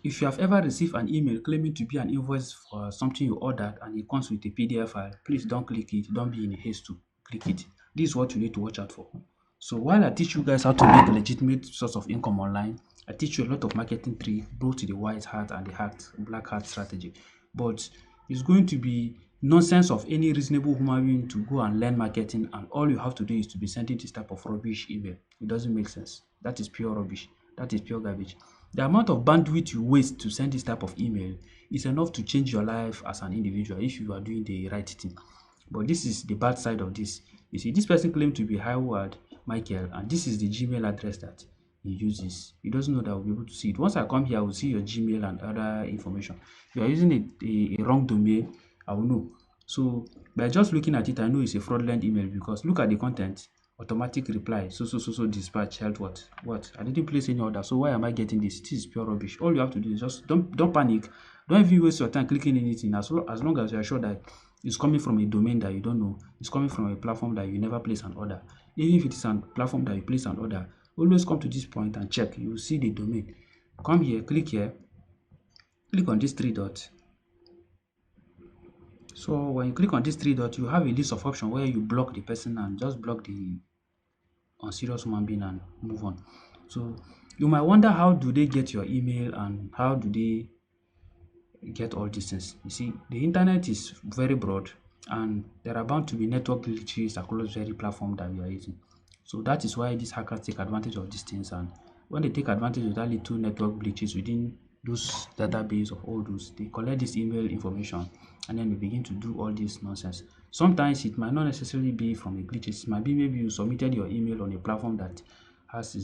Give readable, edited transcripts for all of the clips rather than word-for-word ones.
If you have ever received an email claiming to be an invoice for something you ordered and it comes with a PDF file, please don't click it. Don't be in a haste to click it. This is what you need to watch out for. So while I teach you guys how to make a legitimate source of income online, I teach you a lot of marketing tricks, both the white hat and the black hat strategy. But it's going to be nonsense of any reasonable human being to go and learn marketing, and all you have to do is to be sending this type of rubbish email. It doesn't make sense. That is pure rubbish. That is pure garbage. The amount of bandwidth you waste to send this type of email is enough to change your life as an individual if you are doing the right thing. But this is the bad side of this. You see, this person claimed to be Howard Michael, and this is the Gmail address that he uses. He doesn't know that I'll be able to see it. Once I come here, I will see your Gmail and other information. If you are using a wrong domain, I will know. So by just looking at it, I know it's a fraudulent email because look at the content. Automatic reply, so dispatch held what I didn't place any order, so why am I getting this? This is pure rubbish. All you have to do is just don't panic, don't even waste your time clicking anything. As long as you are sure that it's coming from a domain that you don't know, it's coming from a platform that you never place an order. Even if it is a platform that you place an order, always come to this point and check. You will see the domain. Come here, click on this three dots. So when you click on this three dots, you have a list of options where you block the person and just block the unserious human being and move on. So you might wonder, how do they get your email and how do they get all these things? You see, the internet is very broad and there are bound to be network glitches across every platform that we are using. So that is why these hackers take advantage of these things, and when they take advantage of that little network glitches within those database of all those, they collect this email information and then they begin to do all this nonsense. Sometimes it might not necessarily be from a glitch. It might be maybe you submitted your email on a platform that has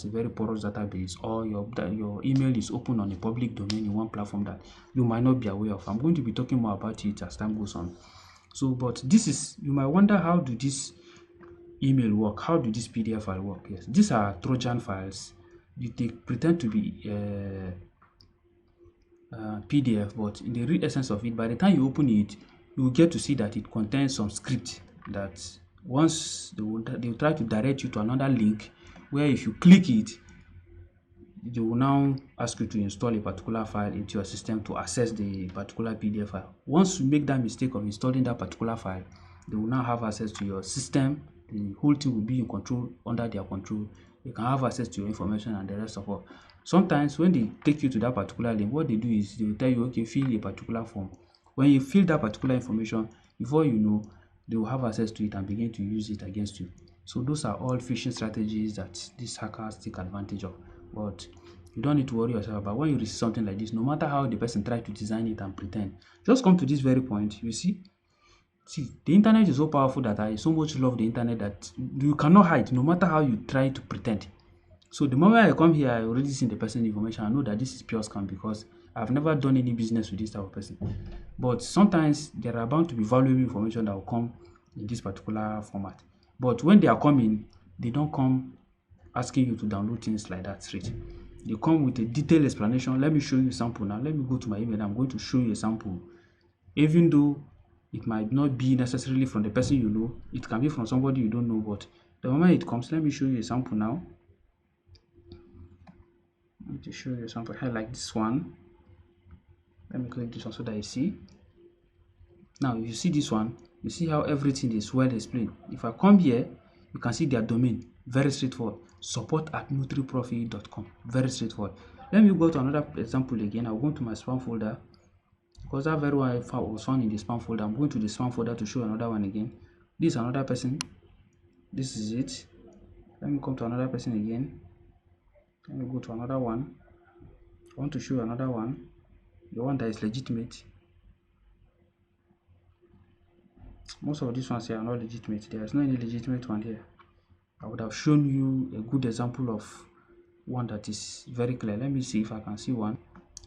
a very porous database, or your email is open on a public domain in one platform that you might not be aware of. I'm going to be talking more about it as time goes on. So, but this is, you might wonder, how do this email work? How do this PDF file work? Yes, these are Trojan files. They pretend to be PDF, but in the real essence of it, by the time you open it, you will get to see that it contains some script that once they will try to direct you to another link where if you click it, they will now ask you to install a particular file into your system to access the particular PDF file. Once you make that mistake of installing that particular file, they will now have access to your system. The whole thing will be in control, under their control. They can have access to your information and the rest of all. Sometimes when they take you to that particular link, what they do is they will tell you, okay, fill a particular form. When you fill that particular information, before you know, they will have access to it and begin to use it against you. So those are all phishing strategies that these hackers take advantage of. But you don't need to worry yourself about when you receive something like this. No matter how the person tries to design it and pretend, just come to this very point. You see, the internet is so powerful that I so much love the internet that you cannot hide, no matter how you try to pretend. So the moment I come here, I already see the person's information. I know that this is pure scam because I've never done any business with this type of person. But sometimes there are bound to be valuable information that will come in this particular format. But when they are coming, they don't come asking you to download things like that straight. They come with a detailed explanation. Let me show you a sample now. Let me go to my email. I'm going to show you a sample. Even though it might not be necessarily from the person you know, it can be from somebody you don't know. But the moment it comes, let me show you a sample now. I'm going to show you a sample here like this one. Let me click this one so that you see. Now, if you see this one, you see how everything is well explained. If I come here, you can see their domain. Very straightforward. support@nutriprofit.com. Very straightforward. Let me go to another example again. I'll go to my spam folder because that very one was found in the spam folder. I'm going to the spam folder to show another one again. This is another person. This is it. Let me come to another person again. Let me go to another one. I want to show another one. The one that is legitimate. Most of these ones here are not legitimate. There is no any legitimate one here. I would have shown you a good example of one that is very clear. Let me see if I can see one.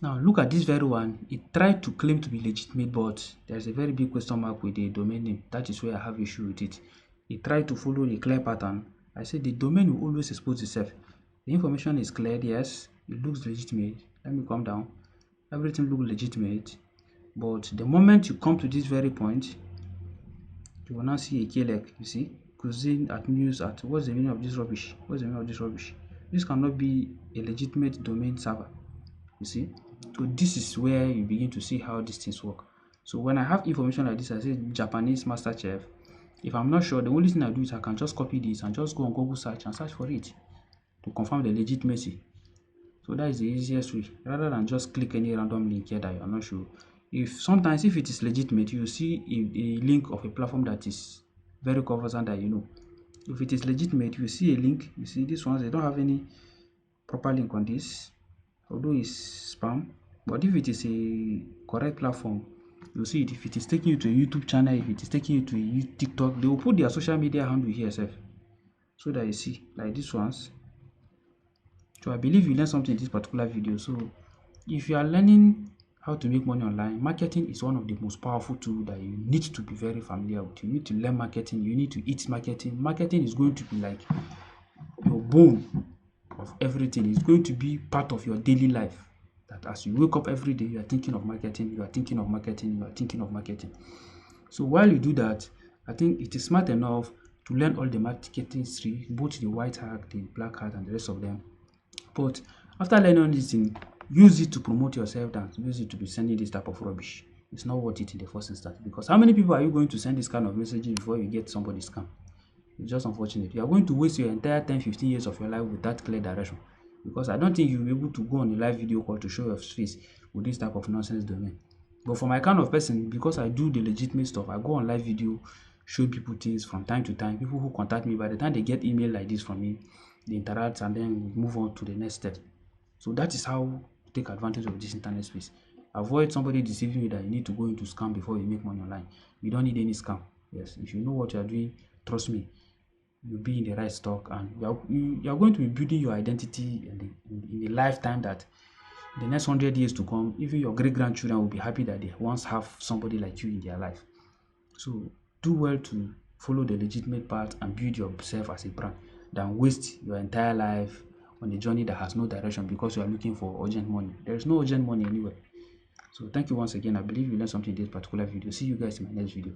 Now look at this very one. It tried to claim to be legitimate, but there's a very big question mark with the domain name. That is where I have issue with it. It tried to follow a clear pattern. I said the domain will always expose itself. The information is clear, yes, it looks legitimate. Let me come down. Everything looks legitimate, but the moment you come to this very point, you will now see a KLEC. You see, cuisine at news at. What's the meaning of this rubbish? This cannot be a legitimate domain server. You see, so this is where you begin to see how these things work. So when I have information like this, I say Japanese master chef. If I'm not sure, the only thing I do is I can just copy this and just go on Google search and search for it to confirm the legitimacy. So that is the easiest way, rather than just click any random link here that you're not sure. Sometimes if it is legitimate, you see a link of a platform that is very conversant that you know. If it is legitimate, you see a link, you see this ones, they don't have any proper link on this, although it's spam. But if it is a correct platform, you'll see it. If it is taking you to a YouTube channel, if it is taking you to a TikTok, they will put their social media handle here self, so that you see, like this ones. So I believe you learned something in this particular video. So if you are learning how to make money online, marketing is one of the most powerful tools that you need to be very familiar with. You need to learn marketing. You need to eat marketing. Marketing is going to be like your bone of everything. It's going to be part of your daily life. That as you wake up every day, you are thinking of marketing. You are thinking of marketing. You are thinking of marketing. So while you do that, I think it is smart enough to learn all the marketing tree, both the white hat, the black hat, and the rest of them. But after learning this thing, use it to promote yourself than use it to be sending this type of rubbish. It's not worth it in the first instance, because how many people are you going to send this kind of messages before you get somebody's scam? It's just unfortunate. You are going to waste your entire 10-15 years of your life with that clear direction, because I don't think you'll be able to go on a live video call to show your face with this type of nonsense domain. But for my kind of person, because I do the legitimate stuff, I go on live video, show people things from time to time. People who contact me, by the time they get email like this from me, they interact and then move on to the next step. So that is how to take advantage of this internet space. Avoid somebody deceiving you that you need to go into scam before you make money online. You don't need any scam. Yes, if you know what you are doing, trust me, you'll be in the right stock, and you are going to be building your identity in a lifetime that the next 100 years to come, even your great-grandchildren will be happy that they once have somebody like you in their life. So do well to follow the legitimate path and build yourself as a brand, than waste your entire life on a journey that has no direction because you are looking for urgent money. There is no urgent money anywhere. So thank you once again. I believe you learned something in this particular video. See you guys in my next video.